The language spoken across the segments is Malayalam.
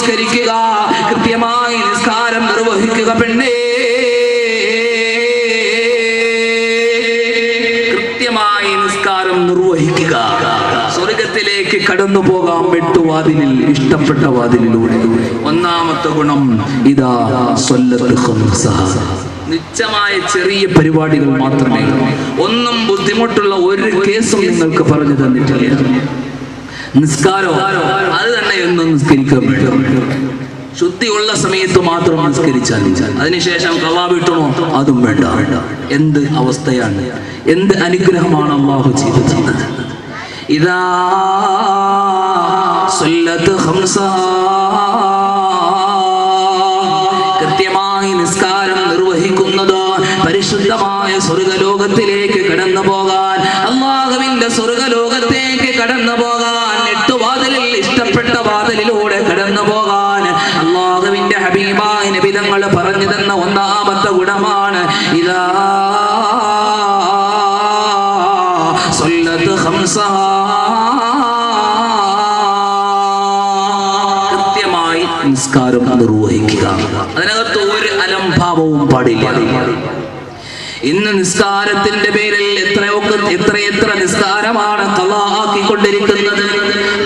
നിസ്കരിക്കുക, കൃത്യമായി നിസ്കാരം നിർവഹിക്കുക. പെണ്ണേ, കൃത്യമായി നിസ്കാരം നിർവഹിക്കുക. സ്വർഗത്തിലേക്ക് കടന്നു പോകാം വെട്ടുവാതിലിൽ, ഇഷ്ടപ്പെട്ട വാതിലിലൂടെ. ഒന്നാമത്തെ ഗുണം ഇതാ സ്വല്ലത്ത് ഖംസ. നിശ്ചയമായ ചെറിയ പരിപാടികൾ മാത്രമേ, ഒന്നും ബുദ്ധിമുട്ടുള്ള ഒരു കേസും നിങ്ങൾക്ക് പറഞ്ഞു തന്നിട്ടില്ല. നിസ്കാരം അത് തന്നെ എന്നും നിസ്കരിക്കാൻ പറ്റും. ശുദ്ധിയുള്ള സമയത്ത് മാത്രം നിസ്കരിച്ചാൽ, അതിനുശേഷം ഖളാ വീട്ടണോ അതും വേണ്ട. എന്ത് അവസ്ഥയാണ്, എന്ത് അനുഗ്രഹമാണ് അല്ലാഹു ചെയ്തു തന്നത്. ഇദാ സ്വല്ലത്ത് ഖംസ, കൃത്യമായി നിസ്കാരം നിർവഹിക്കുന്നത് പരിശുദ്ധമായ സ്വർഗലോകത്തിലേക്ക് കടന്നു പോകാൻ, അല്ലാഹുവിന്റെ സ്വർഗലോകത്തേക്ക് കടന്നു പോകാൻ, എട്ടുവാതിലിൽ ഇഷ്ടപ്പെട്ട വാതിലിലൂടെ കടന്നു പോകാൻ അല്ലാഹുവിന്റെ ഹബീബായ നബി തങ്ങൾ പറഞ്ഞു തന്ന ഒന്നാമത്തെ ഗുണമാണ് ഇദാ സ്വല്ലത്ത് ഖംസ. കൃത്യമായി നിസ്കാരം നിർവഹിക്കുക. അതിനകത്ത് ഒരു അലംഭാവവും പാടില്ല. ഇന്ന് നിസ്കാരത്തിന്റെ പേരിൽ എത്ര നിസ്കാരമാണ് ഖളാ ആക്കിക്കൊണ്ടിരിക്കുന്നത്.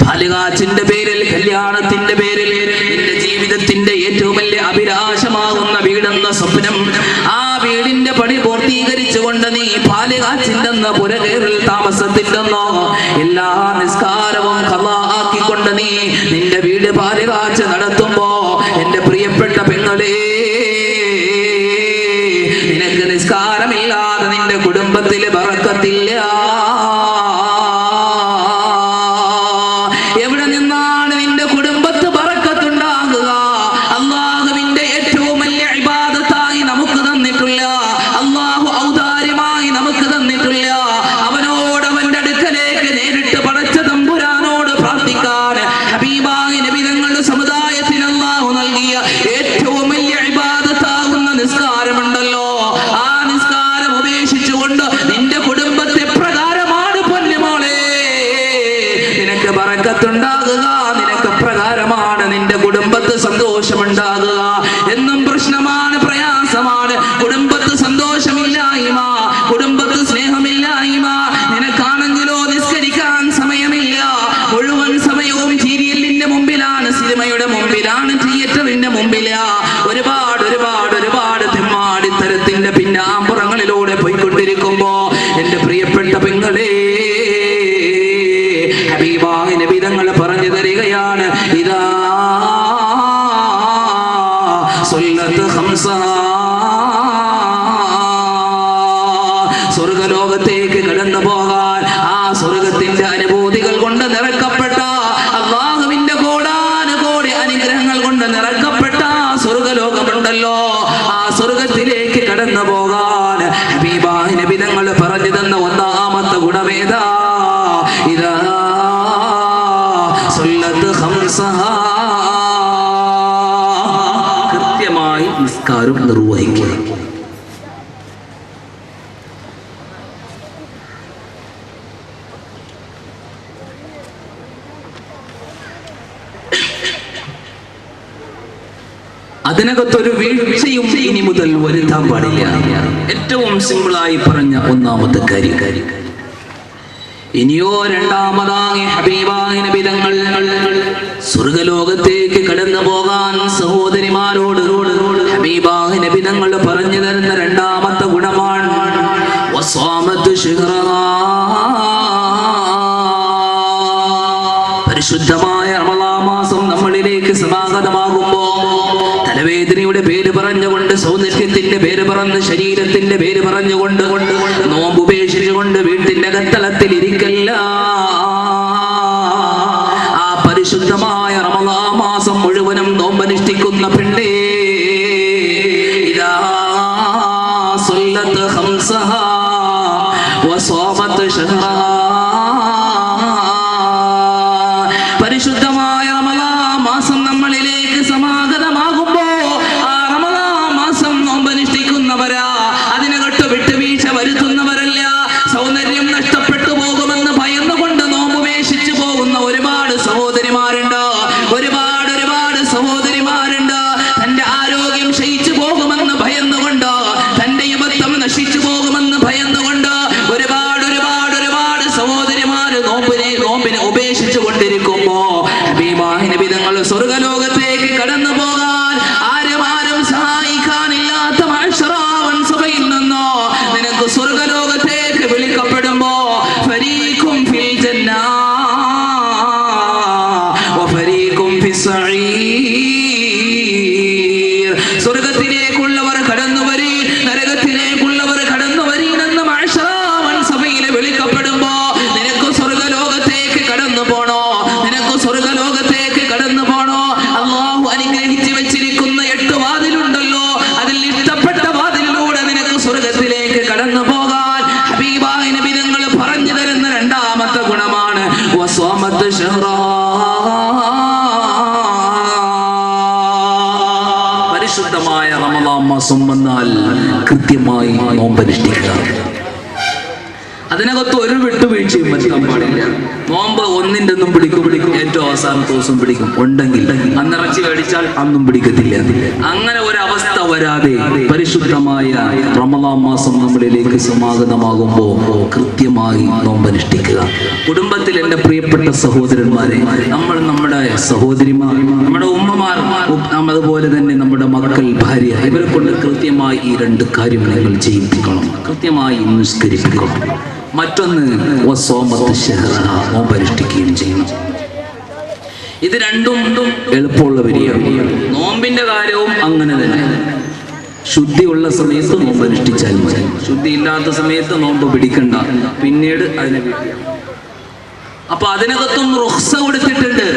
ബാലികാച്ചിന്റെ പേരിൽ, കല്യാണത്തിന്റെ പേരിൽ, നിന്റെ ജീവിതത്തിന്റെ ഏറ്റവും വലിയ അഭിലാഷമാകുന്ന വീടെന്ന സ്വപ്നം, ആ വീടിന്റെ പണി പൂർത്തീകരിച്ചുകൊണ്ട് നീ ബാലികാച്ചിന്റെന്നോ പുരകേറിൽ താമസത്തിന്റെന്നോ എല്ലാ നിസ്കാരവും ഖളാ ആക്കിക്കൊണ്ട് നീ നിന്റെ വീട് ബാലികാച്ച് നടത്തുമ്പോ, എന്റെ പ്രിയപ്പെട്ട പെങ്ങളെ, നിനക്ക് നിസ്കാരമില്ലാതെ നിന്റെ കുടുംബത്തിൽ ബറക്കത്തില്ല. എവിടെ നിന്നാണ് നിന്റെ കുടുംബത്ത് ബറക്കത്തുണ്ടാകുക? അല്ലാഹുവിന്റെ ഏറ്റവും വലിയ ഇബാദത്തായി നമുക്ക് തന്നിട്ടില്ല, അല്ലാഹു ഔദാര്യമായി നമുക്ക് തന്നിട്ടില്ല. അവനോട്, അവന്റെ അടുക്കലേക്ക് നേരിട്ട് പടച്ച തമ്പുരാനോട് പ്രാർത്ഥിക്കാൻ ഹബീബായ നബി തങ്ങളുടെ സമുദായത്തിന് അല്ലാഹു നൽകിയ ഏറ്റവും വലിയ ഇബാദത്താകുന്ന നിസ്കാരമുണ്ടല്ലോ, ആ നിസ്കാരം ഉപേക്ഷിച്ചുകൊണ്ട് നിന്റെ കുടുംബത്തെ പ്രകാരമാണ് പൊന്നുമോളെ നിനക്ക് ബറക്കത്തുണ്ടാകുക, നിനക്ക് പ്രകാരമാണ് നിന്റെ കുടുംബത്ത് സന്തോഷമുണ്ടാകുക. എന്നും പ്രശ്നമാണ്, പ്രയാസമാണ്, കുടുംബത്ത് സന്തോഷമില്ലായ്മ, കുടുംബത്ത് സ്നേഹമില്ലായ്മ. നിനക്കാണെങ്കിലോ നിസ്കരിക്കാൻ സമയമില്ല, മുഴുവൻ സമയവും സീരിയലിന്റെ മുമ്പിലാണ്, സിനിമയുടെ മുമ്പിലാണ്, തിയേറ്ററിന്റെ മുമ്പിലാ. ഒരുപാട് ഒരുപാട് ഒരുപാട് തെമ്മാടിത്തരത്തിന്റെ പിന്നാമ്പുറങ്ങളിലൂടെ പോയിക്കൊണ്ടിരിക്കുമ്പോ, എന്റെ പ്രിയപ്പെട്ട പെങ്ങളെ, ഹബീബായ നബി തങ്ങൾ പറഞ്ഞു തരികയാണ് ഇദാ സ്വല്ലത്ത് ഖംസ. സ്വർഗലോകത്തേക്ക് കടന്നു പോകാൻ, ആ സ്വർഗത്തിന്റെ അനുഭൂതികൾ കൊണ്ട് നിറക്കപ്പെട്ട, അല്ലാഹുവിന്റെ കോടാനുകോടി അനുഗ്രഹങ്ങൾ കൊണ്ട് നിറക്കപ്പെട്ട സ്വർഗലോകമുണ്ടല്ലോ, ആ സ്വർഗത്തിലേക്ക് കടന്നു പോകാൻ ഹബീബായ നബി തങ്ങൾ പറഞ്ഞു തന്ന ഒന്നാമത്തെ ഗുണമേതാ ഇദാ സ്വല്ലത്ത് ഖംസ. കൃത്യമായി നിസ്കാരം നിർവഹിക്കുക. അതിനകത്തൊരു വീഴ്ചയും ഇനി മുതൽ വരുത്താൻ പാടില്ല. ഏറ്റവും സിമ്പിളായി പറഞ്ഞ ഒന്നാമത്തെ കാര്യം. ഇനിയോ രണ്ടാമതായി ഹബീബായ നബി തങ്ങൾ സ്വർഗലോകത്തേക്ക് കടന്നു പോകാൻ സഹോദരിമാരോട് ഹബീബായ നബി തങ്ങൾ പറഞ്ഞു തരുന്ന രണ്ടാമത്തെ ഗുണമാണ് വസ്വാമത്ത് ശുഹ്റഹാ. പരിശുദ്ധമായ റമളാൻ മാസം നമ്മളിലേക്ക് സമാഗതമാകുമ്പോ, തലവേദനയുടെ പേര് പറഞ്ഞുകൊണ്ട്, സൗന്ദര്യത്തിന്റെ പേര് പറഞ്ഞ്, ശരീരത്തിന്റെ പേര് പറഞ്ഞുകൊണ്ട്, നോമ്പ് ഉപേക്ഷിച്ചുകൊണ്ട് വീട്ടിന്റെ അകത്തളത്തിൽ ഇരിക്കല്ല. ആ പരിശുദ്ധമായ റമളാൻ മാസം മുഴുവനും നോമ്പനുഷ്ഠിക്കുന്ന പെണ്ണേ, ഇദാ സ്വല്ലത്ത് ഖംസഹാ വസ്വാമത്ത് ശഹ്റഹാ. പരിശുദ്ധമായ റമളാൻ മാസം നമ്മളിലേക്ക് സമാഗതമാകുമ്പോ, ആ റമളാൻ മാസം നോമ്പനുഷ്ഠിക്കുന്നവരാ, അതിനകത്ത് വിട്ടുവീഴ്ച വരുത്തുന്നവരല്ല. സൗന്ദര്യം നഷ്ടപ്പെട്ട വസ്വാമത്ത് ശഹ്റാ. പരിശുദ്ധമായ റമദാൻ മാസം വന്നാൽ കൃത്യമായി നോമ്പനുഷ്ഠിക്കുക. അതിനകത്ത് ഒരു വിട്ടുവീഴ്ചയും വരുത്താൻ പാടില്ല. നോമ്പ് ഒന്നിൻ്റെ ഒന്നും പിടിക്കും, ഏറ്റവും അവസാനത്തെ ദിവസം പിടിക്കും. ഉണ്ടെങ്കിൽ അന്നിറച്ചി മേടിച്ചാൽ അന്നും പിടിക്കത്തില്ല. അങ്ങനെ ഒരവസ്ഥ വരാതെ പരിശുദ്ധമായ റമദാൻ മാസം നമ്മളിലേക്ക് സമാഗതമാകുമ്പോൾ കൃത്യമായി നോമ്പനുഷ്ഠിക്കുക. കുടുംബത്തിൽ എൻ്റെ പ്രിയപ്പെട്ട സഹോദരന്മാരെ, നമ്മൾ നമ്മുടെ സഹോദരിമാർ, നമ്മുടെ ഉമ്മമാർ, അതുപോലെ തന്നെ നമ്മുടെ മക്കൾ, ഭാര്യ, ഇവരെ കൊണ്ട് കൃത്യമായി ഈ രണ്ട് കാര്യം നിങ്ങൾ ചെയ്യിപ്പിക്കണം. കൃത്യമായി നിസ്കരിപ്പിക്കണം. മറ്റൊന്ന് നോമ്പനുഷ്ഠിക്കുകയും ചെയ്യണം. ഇത് രണ്ടും എളുപ്പമുള്ള വരികയാണ്. നോമ്പിന്റെ കാര്യവും അങ്ങനെ തന്നെ. ശുദ്ധിയുള്ള സമയത്ത് നോമ്പ് അനുഷ്ഠിച്ചാൽ മതി. ശുദ്ധി ഇല്ലാത്ത സമയത്ത് നോമ്പ് പിടിക്കണ്ട, പിന്നീട് അതിനെ വീട്ടിൽ. അപ്പൊ അതിനകത്തും റുഖ്സ കൊടുത്തിട്ടുണ്ട്,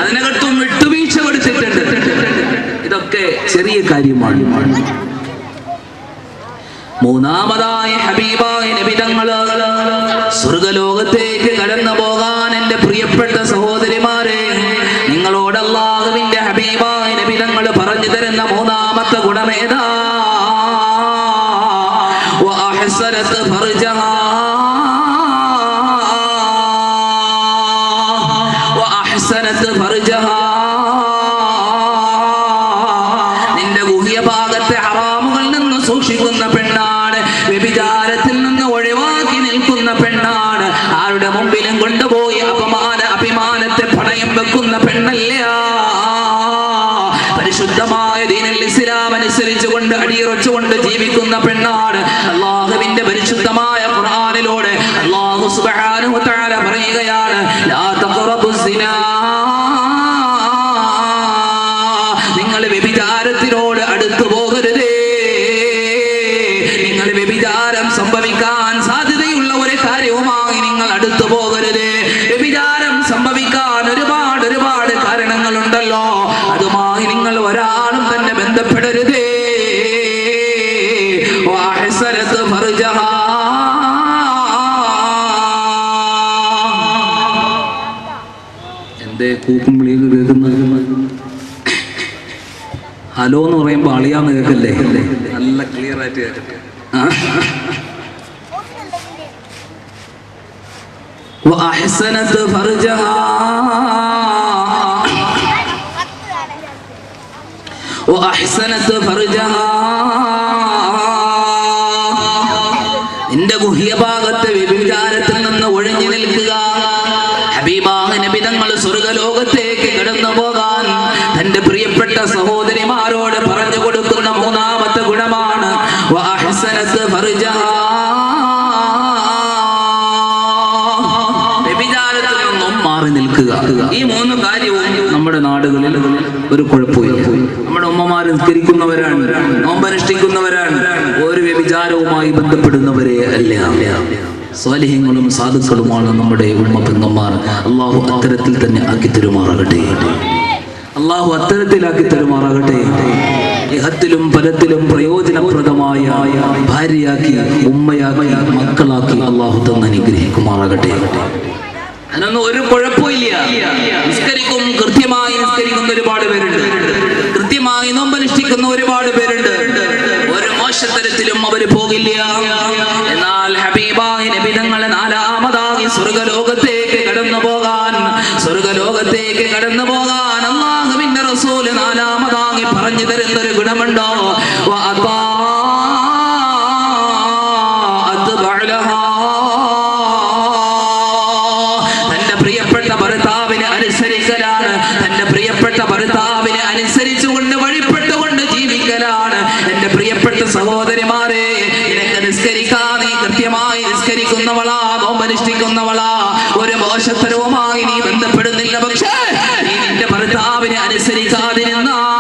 അതിനകത്തും വിട്ടുവീഴ്ച കൊടുത്തിട്ടുണ്ട്. ഇതൊക്കെ ചെറിയ കാര്യമാണ്. മൂന്നാമതായി ഹബീബായ നബി തങ്ങള് സ്വർഗ്ഗലോകത്തേക്ക് കടന്നു പോകാൻ എൻ്റെ പ്രിയപ്പെട്ട സഹോദരിമാരെ, നിങ്ങളോട് അല്ലാഹുവിന്റെ ഹബീബായ നബി തങ്ങൾ പറഞ്ഞു തരുന്ന മൂന്നാമത്തെ ഗുണമേതാ? വഅഹ്സനത് ഫർജഹാ, വഅഹ്സനത് ഫർജഹാ. നിന്റെ ഗുഹ്യ ഭാഗത്തെ ഹറാമുകളിൽ നിന്ന് സൂക്ഷിക്കുന്ന പെണ്ണാണ്, വ്യഭിചാരത്തിൽ നിന്ന് ഒഴിവാക്കി നിൽക്കുന്ന പെണ്ണാണ്, ആരുടെ മുമ്പിലും കൊണ്ടുപോയി അഭിമാനത്തെ പണയം വെക്കുന്ന പെണ്ണല്ല. പരിശുദ്ധമായ ദീനുൽ ഇസ്ലാം അനുസരിച്ചുകൊണ്ട് അടിയുറച്ചുകൊണ്ട് ജീവിക്കുന്ന പെണ്ണാണ്. അല്ലാഹുവിന്റെ പരിശുദ്ധമായ ഖുർആനിലൂടെ അല്ലാഹു സുബ്ഹാനഹു വ തആല പറയുകയാണ്, ലാ തഖറബുസ് സിനാ, നിങ്ങൾ വ്യഭിചാരത്തിനോട് അടുത്തു പോകരുതേ. നിങ്ങൾ വ്യഭിചാരം സംഭവിക്കാൻ സാധ്യതയുള്ള ഒരു കാര്യവുമായി നിങ്ങൾ അടുത്തു പോകരുത്. വ്യഭിചാരം സംഭവിക്കാൻ ഒരുപാട് കാരണങ്ങളുണ്ടല്ലോ, അതുമായി നിങ്ങൾ ഒരാളും തന്നെ ബന്ധപ്പെടരുതേ. വഅഹ്സനത് ഫർജഹാ, എന്തേ കൂക്കും വിളിയൊക്കെ കേൾക്കുന്നത്? ഹലോ എന്ന് പറയുമ്പോൾ അളിയാന്ന് കേൾക്കല്ലേ? നല്ല ക്ലിയർ ആയിട്ട് കേൾക്കട്ടെ. وأحسنت فرجها وأحسنت فرجها. നിന്റെ ഗുഹ്യഭാഗത്തെ വ്യഭിചാരത്തിൽ നിന്ന് ഒഴിഞ്ഞു നിൽക്കുക. ഹബീബായ നബി തങ്ങൾ സ്വർഗ്ഗലോകത്തേക്ക് കടന്നു പോകാൻ തന്റെ പ്രിയപ്പെട്ട സഹോദരിമാരോട് പറഞ്ഞു കൊടുക്കുന്ന മൂന്നാമത്തെ ഗുണമാണ് വഅഹ്സനത് ഫർജഹാ. വ്യഭിചാരത്തിൽ നിന്നും മാറി നിൽക്കുക. ഈ മൂന്ന് കാര്യവും നമ്മുടെ നാടുകളിൽ ഒരു കുഴപ്പമില്ല. നമ്മുടെ ഉമ്മമാർ നിസ്കരിക്കുന്നവരാണ്, നോമ്പനുഷ്ഠിക്കുന്നവരാണ്, ഒരു വ്യഭിചാരവുമായി ബന്ധപ്പെടുന്നവരെ അല്ല. സ്വാലിഹ്യങ്ങളും സാധുക്കളുമാണ് നമ്മുടെ ഉമ്മ പെങ്ങന്മാർ. അള്ളാഹു അത്തരത്തിൽ തന്നെ ആക്കി തരുമാറാകട്ടെ. അള്ളാഹു അത്തരത്തിലാക്കി തരുമാറാകട്ടെ. ഇഹത്തിലും പരത്തിലും പ്രയോജനപ്രദമായ ഭാര്യയാക്കി, ഉമ്മയാക്കി, മക്കളാക്കി അള്ളാഹു തന്നെ അനുഗ്രഹിക്കുമാറാകട്ടെ. അതിനൊന്നും ഒരു കുഴപ്പമില്ല. നിസ്കരിക്കും, കൃത്യമായി നിസ്കരിക്കുന്ന ഒരുപാട് പേരുണ്ട്, കൃത്യമായി നോമ്പനുഷ്ഠിക്കുന്ന ഒരുപാട് പേരുണ്ട്. ഒരു മോശത്തരത്തിലും അവർ പോകില്ല. എന്നാൽ ഹബീബായ നബി തങ്ങൾ നാലാമതായി സ്വർഗ്ഗലോകത്തേക്ക് കടന്നു പോകാൻ അല്ലാഹുവിന്റെ റസൂൽ നാലാമതായി പറഞ്ഞു തരുന്ന ഒരു ഗുണമുണ്ടോ? തന്റെ പ്രിയപ്പെട്ട ഭർത്താവിനെ അനുസരിക്കലാണ്, തന്റെ പ്രിയപ്പെട്ട ഭർത്താവിനെ അനുസരിച്ചുകൊണ്ട് വഴിപ്പെട്ടുകൊണ്ട് ജീവിക്കലാണ്. എന്റെ പ്രിയപ്പെട്ട സഹോദരിമാരെ, നിനക്ക് നിസ്കരിക്കാൻ നീ കൃത്യമായി നിസ്കരിക്കുന്നവളാ, നോമ്പനുഷ്ഠിക്കുന്നവളാ, ഒരു മോശത്തരവുമായി നീ ബന്ധപ്പെടുന്നില്ല. പക്ഷേ നീ നിന്റെ ഭർത്താവിനെ അനുസരിക്കാതിരുന്നാൽ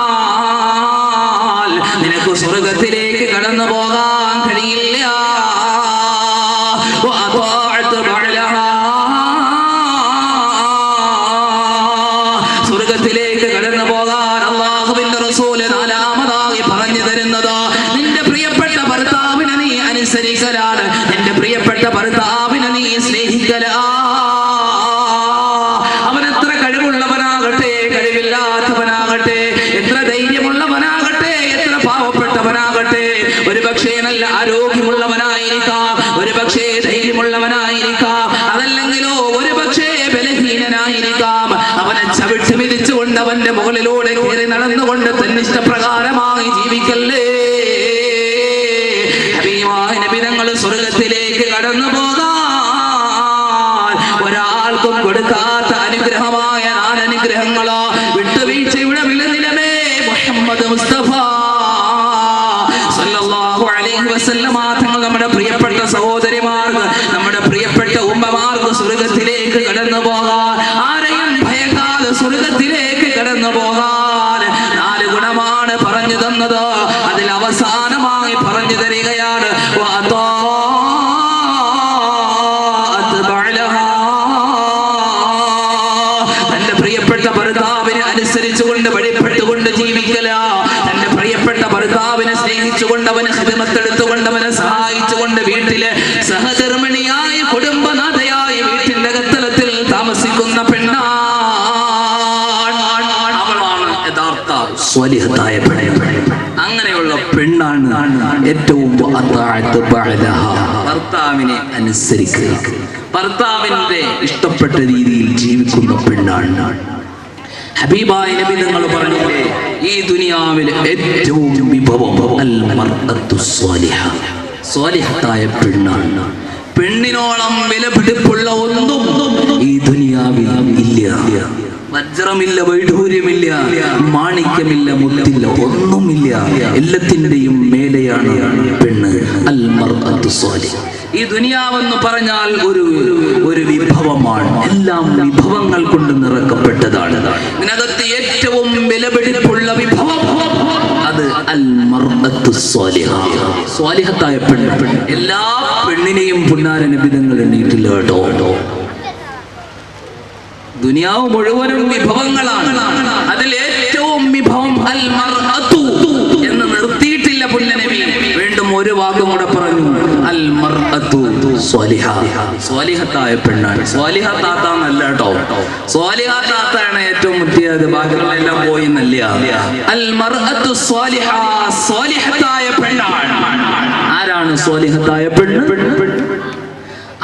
നിനക്ക് സ്വർഗത്തിലേക്ക് കടന്നു പോകാൻ കഴിയില്ല. സ്വർഗത്തിലേക്ക് കടന്നു പോകാൻ അല്ലാഹുവിന്റെ റസൂല് നാലാമതായി പറഞ്ഞു തരുന്നത് നിന്റെ പ്രിയപ്പെട്ട ഭർത്താവിനെ നീ അനുസരിക്കലാണ്, നിന്റെ പ്രിയപ്പെട്ട ഭർത്താവിനെ നീ സ്നേഹിക്കലാ. സൈനികനായിരിക്കാം, അവനെ ചവിട്ടി മിതിച്ചുകൊണ്ട് അവന്റെ മുകളിലൂടെ കയറി നടന്നുകൊണ്ട് തന്നിഷ്ടപ്രകാരമായി ജീവിക്കല്ലേ. ഹബീബായ നബി തങ്ങൾ സ്വർഗത്തിലേക്ക് കടന്നു പോകാൻ ഒരാൾക്കും കൊടുക്കാത്ത അനുഗ്രഹമായ 4 അനുഗ്രഹങ്ങളോ വിട്ടുവീഴ്ചയുടെ വിലനിലമേ മുഹമ്മദ് മുസ്തഫ സല്ലല്ലാഹു അലൈഹി വസല്ലമ തങ്ങൾ നമ്മുടെ പ്രിയപ്പെട്ട സഹോദരിമാർക്ക്, നമ്മുടെ പ്രിയപ്പെട്ട ഉമ്മമാർക്ക് സ്വർഗത്തിലേക്ക് കടന്നു പോകാൻ, ആരെയും ഭയക്കാതെ സ്വർഗത്തിലേക്ക് കടന്നു പോകാൻ 4 ഗുണമാണ് പറഞ്ഞു തന്നത്. അതിൽ അവസാനമായി പറഞ്ഞു തരികയാണ് തന്റെ പ്രിയപ്പെട്ട ഭർത്താവിനെ അനുസരിച്ചുകൊണ്ട് വഴിപ്പെട്ടുകൊണ്ട് ജീവിക്കല, തന്റെ പ്രിയപ്പെട്ട ഭർത്താവിനെ സ്നേഹിച്ചുകൊണ്ട് അവനെ ഖിദ്മത്തെടുത്തുകൊണ്ട് അവനെ സഹായിച്ചുകൊണ്ട് വീട്ടിലെ സഹധർമ്മിണിയായ കുടുംബനാഥയായ വീട്ടിന്റെ അകത്തളത്തിൽ താമസിക്കുന്ന പെണ്ണാണ്. അവളാണ് യഥാർത്ഥ സ്വാലിഹത്തായ പെണ്ണ്. അങ്ങനെയുള്ള പെണ്ണാണ് ഏറ്റവും ഭർത്താവിനെ അനുസരിക്കുക, ഭർത്താവിന്റെ ഇഷ്ടപ്പെട്ട രീതിയിൽ ജീവിക്കുന്ന പെണ്ണാണ്. ഹബീബായ നബി തങ്ങൾ പറഞ്ഞില്ലേ, ഈ ദുനിയാവിലെ ഏറ്റവും വിഭവം അൽ മർഅത്തു സ്വാലിഹ, സ്വാലിഹത്തായ പെണ്ണാണ്. പെണ്ണിനോളം വിലപിടിപ്പുള്ള ഒന്നും ഈ ദുനിയാവിൽ ഇല്ല. വജ്രമില്ല, വൈഢൂര്യമില്ല, മാണിക്യമില്ല, മുത്തില്ല, ഒന്നുമില്ല. എല്ലാത്തിന്റെയും മേലെയാണ് പെണ്ണ്. അൽ മർഅത്തു സ്വാലിഹ. ഈ ദുനിയാവെന്ന് പറഞ്ഞാൽ ഒരു വിഭവമാണ്, എല്ലാം വിഭവങ്ങൾ കൊണ്ട് നിറക്കപ്പെട്ടതാണ്. ഇതിനകത്ത് ഏറ്റവും വിലപിടിപ്പുള്ള വിഭവം അത് അൽ മർഅത്തു സ്വാലിഹ, സ്വാലിഹത്തായ പെണ്ണ്. എല്ലാ പെണ്ണിനെയും പുന്നാര നബി തങ്ങൾ എണ്ണീട്ടില്ല കേട്ടോ. ദുനിയാവ് മുഴുവനും വിഭവങ്ങളാണ്, അതിൽ ഏറ്റവും വിഭവം അൽ മർഅത്തു എന്ന് നിർത്തിയിട്ടില്ല പുന്നനബി. വീണ്ടും ഒരു വാക്കും കൂടെ പറഞ്ഞു, അൽ മർഅത്തു സ്വാലിഹ, സ്വാലിഹത്തായ പെണ്ണാണ്. സ്വാലിഹത്താത്ത എന്നല്ല കേട്ടോ, സ്വാലിഹത്താത്താണ് ഏറ്റവും മുത്തിയത്, ബാക്കികളെല്ലാം പോയി എന്നല്ല. അൽ മർഅത്തു സ്വാലിഹ, സ്വാലിഹത്തായ പെണ്ണാണ്. ആരാണ് സ്വാലിഹത്തായ പെണ്ണ്?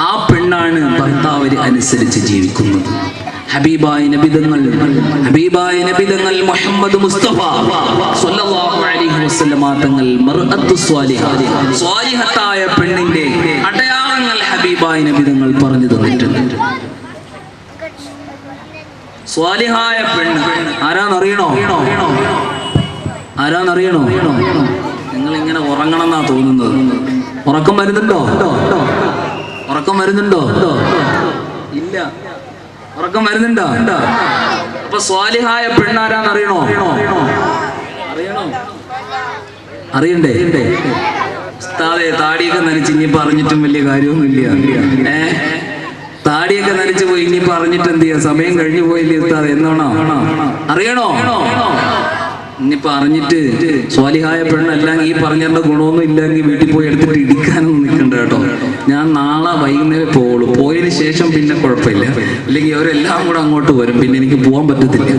ആ പെണ്ണാണ് ഭർത്താവിനെ അനുസരിച്ച് ജീവിക്കുന്നത്. ഹബീബായ നബിതങ്ങൾ മുഹമ്മദ് മുസ്തഫ സ്വല്ലല്ലാഹു അലൈഹി വസല്ലമ തങ്ങൾ മർഅത്തു സ്വാലിഹ, സ്വാലിഹത്തായ പെണ്ണിന്റെ അടയാളങ്ങൾ ഹബീബായ നബിതങ്ങൾ പറഞ്ഞു തന്നിട്ടുണ്ട്. സ്വാലിഹായ പെണ്ണ് ആരാന്നറിയണോ? ആരാന്നറിയണോ? നിങ്ങൾ ഇങ്ങനെ ഉറങ്ങണം എന്നാ തോന്നുന്നത്. ഉറക്കം വരുന്നുണ്ടോ? ഉറക്കം വരുന്നുണ്ടോ? ഇല്ല. ഉറക്കം വരുന്നുണ്ടോ? അപ്പൊ സ്വാലിഹായ പെണ്ണാരാന്നറിയണോ? അറിയണ്ടേ? ഉസ്താദേ, താടിയൊക്കെ നനച്ച് ഇനി പറഞ്ഞിട്ടും വലിയ കാര്യമൊന്നുമില്ല. താടിയൊക്കെ നനച്ച് പോയി ഇനി പറഞ്ഞിട്ട് എന്ത് ചെയ്യാ? സമയം കഴിഞ്ഞു പോയില്ലേ ഉസ്താദേ? എന്നാണോ? അറിയണോ? ഇനിയിപ്പോ അറിഞ്ഞിട്ട് സ്വാലിഹായ പെണ്ണല്ലെങ്കിൽ ഈ പറഞ്ഞതിന്റെ ഗുണമൊന്നും ഇല്ലെങ്കിൽ വീട്ടിൽ പോയി എടുത്തിട്ട് ഇടിക്കാനൊന്നും നിൽക്കണ്ട കേട്ടോ. ഞാൻ നാളെ വൈകുന്നേരം പോവുള്ളൂ. പോയതിന് ശേഷം പിന്നെ കുഴപ്പമില്ല, അല്ലെങ്കിൽ അവരെല്ലാം കൂടെ അങ്ങോട്ട് വരും, പിന്നെ എനിക്ക് പോകാൻ പറ്റത്തില്ല.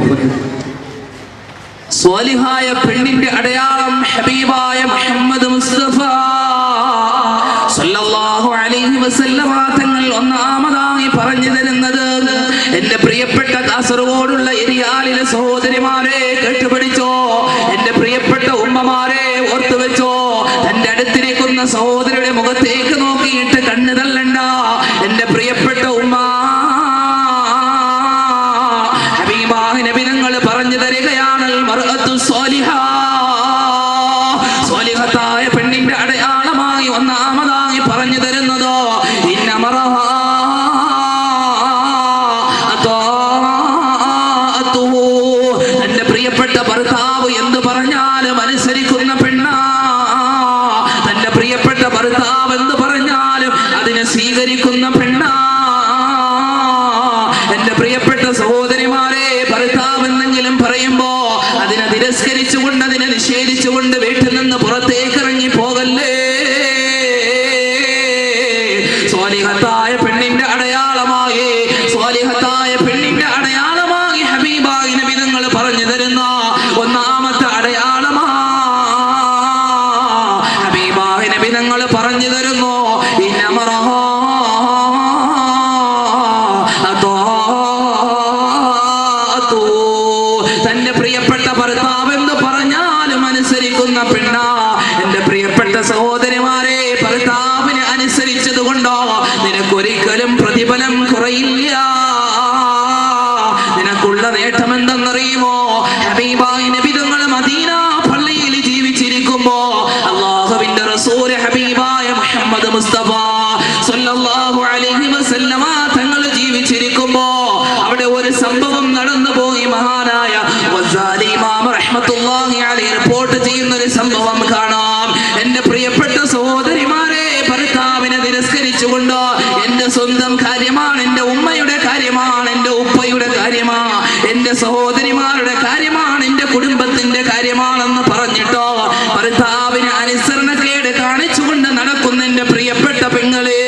സ്വാലിഹായ പെണ്ണിന്റെ അടയാളം ഹബീബായ മുഹമ്മദ് മുസ്തഫ സല്ലല്ലാഹു അലൈഹി വസല്ലമ തങ്ങൾ ഒന്നാമതായി പറഞ്ഞു തരുന്നത്, എന്റെ പ്രിയപ്പെട്ട കാസർഗോഡുള്ള എരിയാലിലെ സഹോദരിമാരെ കേട്ടുപിടിച്ചോ, എന്റെ പ്രിയപ്പെട്ട ഉമ്മമാരെ ഓർത്തു വെച്ചോ. തന്റെ അടുത്തിരിക്കുന്ന സഹോദരിയുടെ മുഖത്തേക്ക് നോക്കിയിട്ട് കണ്ണു തള്ളണ്ട. എന്റെ പ്രിയപ്പെട്ട ഉമ്മ, ഹബീബായ നബി തങ്ങൾ പറഞ്ഞു തരികയാണ്, അൽ മർഅത്തു സ്വാലിഹ, സ്വാലിഹത്തായ പെണ്ണിന്റെ അടയാളമായി ഒന്നാമതായി പറഞ്ഞു തരുന്നതോ തന്റെ പ്രിയപ്പെട്ട ഭർത്താവ് എന്ത് പറഞ്ഞാലും അനുസരിക്കുന്ന പെണ്ണ. തന്റെ പ്രിയപ്പെട്ട ഭർത്താവ് എന്ത് പറഞ്ഞാൽ നേട്ടം എന്തെന്നറിയുമോ? ഹബീബായ നബി തങ്ങൾ മദീന പള്ളിയിൽ ജീവിച്ചിരിക്കുമ്പോ അല്ലാഹുവിന്റെ റസൂൽ ഹബീബായ മുഹമ്മദ് മുസ്തഫ സല്ലല്ലാഹു അലൈഹി വസല്ലമ തങ്ങൾ ജീവിച്ചിരിക്കുമ്പോ അവിടെ ഒരു സംഭവം നടന്നുപോയി. മഹാനായ ഗസാലി ഇമാം റഹ്മത്തുള്ളാഹി അലൈഹി റിപ്പോർട്ട് ചെയ്യുന്ന ഒരു സംഭവം കാണാം. എന്റെ പ്രിയപ്പെട്ട സഹോദരിമാരെ, ഭർത്താവിനെ തിരസ്കരിച്ചുകൊണ്ട് എന്റെ സ്വന്തം കാര്യമാണ്, എന്റെ ഉമ്മയുടെ കാര്യമാണ്, എന്റെ ഉപ്പയുടെ കാര്യമാണ്, എന്റെ സഹോദരിമാരുടെ കാര്യമാണ്, എന്റെ കുടുംബത്തിന്റെ കാര്യമാണെന്ന് പറഞ്ഞിട്ടോ ഭർത്താവിന് അനുസരണക്കേട് കാണിച്ചുകൊണ്ട് നടക്കുന്ന എന്റെ പ്രിയപ്പെട്ട പെങ്ങളെ,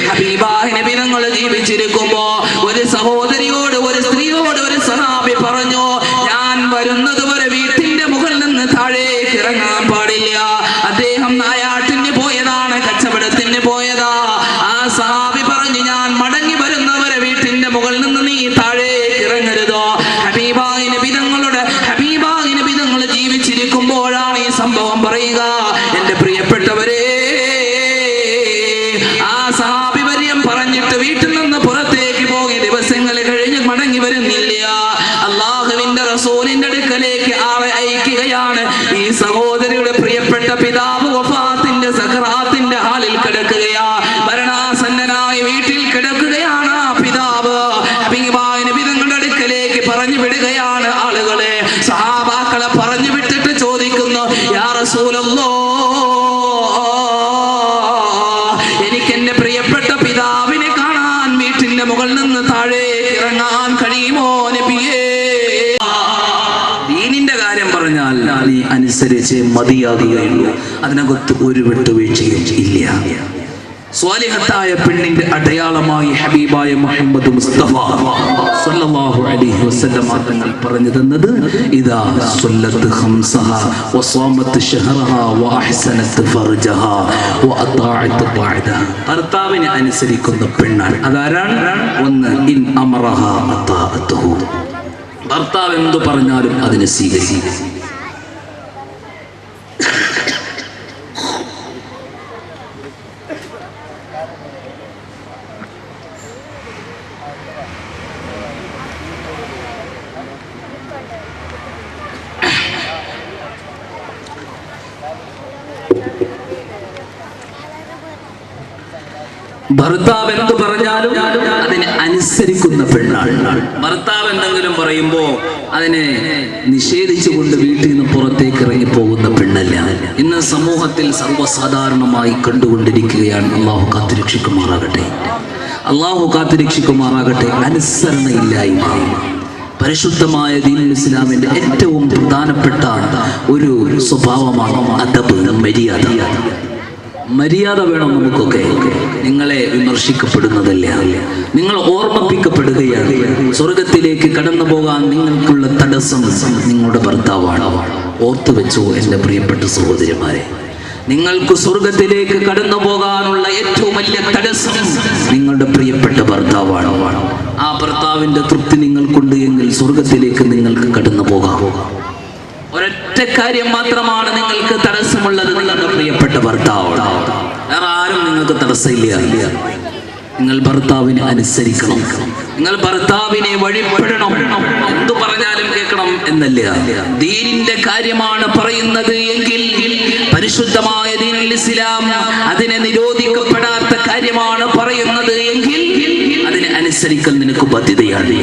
ഹബീബായ നബി തങ്ങൾ ജീവിച്ചിരിക്കുമ്പോ ഒരു സഹോദരിയോട്, ഒരു സ്ത്രീയോട് ഒരു സഹാബി പറഞ്ഞു, ഞാൻ വരുന്നത് വരെ വീട്ടിന്റെ മുകളിൽ നിന്ന് താഴേക്ക് ഇറങ്ങാൻ പാടില്ല. അദ്ദേഹം നായാട്ടിന് പോയതാണ്, കച്ചവടത്തിന് പോയതാ. ആ സഹാബി പറഞ്ഞു, ഞാൻ മടങ്ങി വരുന്നവരെ വീട്ടിന്റെ മുകളിൽ നിന്ന് നീ താഴേക്ക് ഇറങ്ങരുതോ. ഹബീബായ നബി തങ്ങൾ ജീവിച്ചിരിക്കുമ്പോഴാണ് ഈ സംഭവം പറയുക. എന്റെ പ്രിയപ്പെട്ടവരെ, ആ സഹാബി വര്യം പറഞ്ഞിട്ട് വീട്ടിൽ നിന്ന് പുറത്തേക്ക് പോയി ദിവസങ്ങൾ കഴിഞ്ഞ് മടങ്ങി വരുന്നില്ല. അല്ലാഹുവിന്റെ റസൂലിന്റെ അടുക്കലേക്ക് ആളെ അയക്കുകയാണ്. ഈ സഹോദരിയുടെ പ്രിയപ്പെട്ട പിതാവ് വഫാത്തിന്റെ സഖറാത്തിന്റെ ഹാലിൽ കിടക്കുകയാ, മരണാസന്നനായി വീട്ടിൽ കിടക്കുകയാണ്. ആ പിതാവ് ഹബീബായ നബി തങ്ങളുടെ അടുക്കലേക്ക് പറഞ്ഞു വിടുകയാണ് ആളുകളെ, സഹാബാക്കളെ പറഞ്ഞു വിട്ടിട്ട് ചോദിക്കുന്നു, യാ റസൂലല്ലാഹ്, എനിക്ക് എന്റെ പ്രിയപ്പെട്ട പിതാവിനെ കാണാൻ വീട്ടിന്റെ മുകളിൽ നിന്ന് താഴേക്ക് ഇറങ്ങാൻ കഴിയുമോ നബിയേ? ദീനിന്റെ കാര്യം പറഞ്ഞാൽ നീ അനുസരിച്ച് മതിയാകുകയുള്ളൂ, അതിനകത്ത് ഒരു വിട്ടുവീഴ്ചയും ഇല്ല. സ്വാലിഹത്തായ പെണ്ണിന്റെ അടയാളമായി ഹബീബായ മുഹമ്മദ് മുസ്തഫ സല്ലല്ലാഹു അലൈഹി വസല്ലം തങ്ങൾ പറഞ്ഞു തന്നത്, ഇദാ സല്ലത്ത് ഖംസഹ വസാമത്ത് ശഹറഹ വഅഹ്സനത്ത് ഫർജഹ വഅതാഅത്ത് ബഅദ. ഭർത്താവിനെ അനുസരിക്കുന്ന പെണ്ണാണ്. അതാരാണ്? ഒന്ന്, ഇൻ അമറഹ അതാഅതുഹു, ഭർത്താവ് എന്തു പറഞ്ഞാലും അതിനെ സ്വീകരിക്കുക. ഭർത്താവ് എന്ത് പറഞ്ഞാലും അതിനെ അനുസരിക്കുന്ന പെണ്ണാണ്. ഭർത്താവ് എന്തെങ്കിലും പറയുമ്പോ അതിനെ നിഷേധിച്ചുകൊണ്ട് വീട്ടിൽ നിന്ന് പുറത്തേക്ക് ഇറങ്ങി പോകുന്ന പെണ്ണല്ല. ഇന്ന് സമൂഹത്തിൽ സർവ്വസാധാരണമായി കണ്ടുകൊണ്ടിരിക്കുകയാണ്. അള്ളാഹു കാത്തുരക്ഷിക്കുമാറാകട്ടെ, അള്ളാഹു കാത്തുരക്ഷിക്കുമാറാകട്ടെ. അനുസരണയില്ലായ്മ പരിശുദ്ധമായ ദീനുൽ ഇസ്ലാമിന്റെ ഏറ്റവും പ്രധാനപ്പെട്ട ഒരു സ്വഭാവമാണ് അദബ്, മര്യാദ. മര്യാദ വേണം നമുക്കൊക്കെ. നിങ്ങളെ വിമർശിക്കപ്പെടുന്നതല്ല, നിങ്ങൾ ഓർമ്മിപ്പിക്കപ്പെടുകയാണ്. സ്വർഗത്തിലേക്ക് കടന്നു പോകാൻ നിങ്ങൾക്കുള്ള തടസ്സം നിങ്ങളുടെ ഭർത്താവാണ്. ഓർത്തു വെച്ചോ എൻ്റെ പ്രിയപ്പെട്ട സഹോദരിമാരെ, നിങ്ങൾക്ക് സ്വർഗത്തിലേക്ക് കടന്നു പോകാനുള്ള ഏറ്റവും വലിയ തടസ്സം നിങ്ങളുടെ പ്രിയപ്പെട്ട ഭർത്താവാണ്. ആ ഭർത്താവിന്റെ തൃപ്തി നിങ്ങൾക്കുണ്ട് എങ്കിൽ സ്വർഗത്തിലേക്ക് നിങ്ങൾക്ക് കടന്നു പോകാം. ഒരൊറ്റ കാര്യം മാത്രമാണ് നിങ്ങൾക്ക് തടസ്സമുള്ളത്, നിങ്ങളുടെ പ്രിയപ്പെട്ട ഭർത്താവാണ്. വേറെ ആരും നിങ്ങൾക്ക് തടസ്സമില്ല. നിങ്ങൾ ഭർത്താവിനെ അനുസരിക്കണം, നിങ്ങൾ ഭർത്താവിനെ വഴിപ്പെടണം. എന്തു പറഞ്ഞാലും കേൾക്കണം എന്നല്ല. ദീനിന്റെ കാര്യമാണ് പറയുന്നത് എങ്കിൽ പരിശുദ്ധമായ ദീനുൽ ഇസ്ലാം അതിനെ നിരോധിക്കപ്പെടാത്ത കാര്യമാണ് പറയുന്നത് എങ്കിൽ അതിനെ അനുസരിക്കൽ നിനക്ക് ബാധ്യതയാണ്.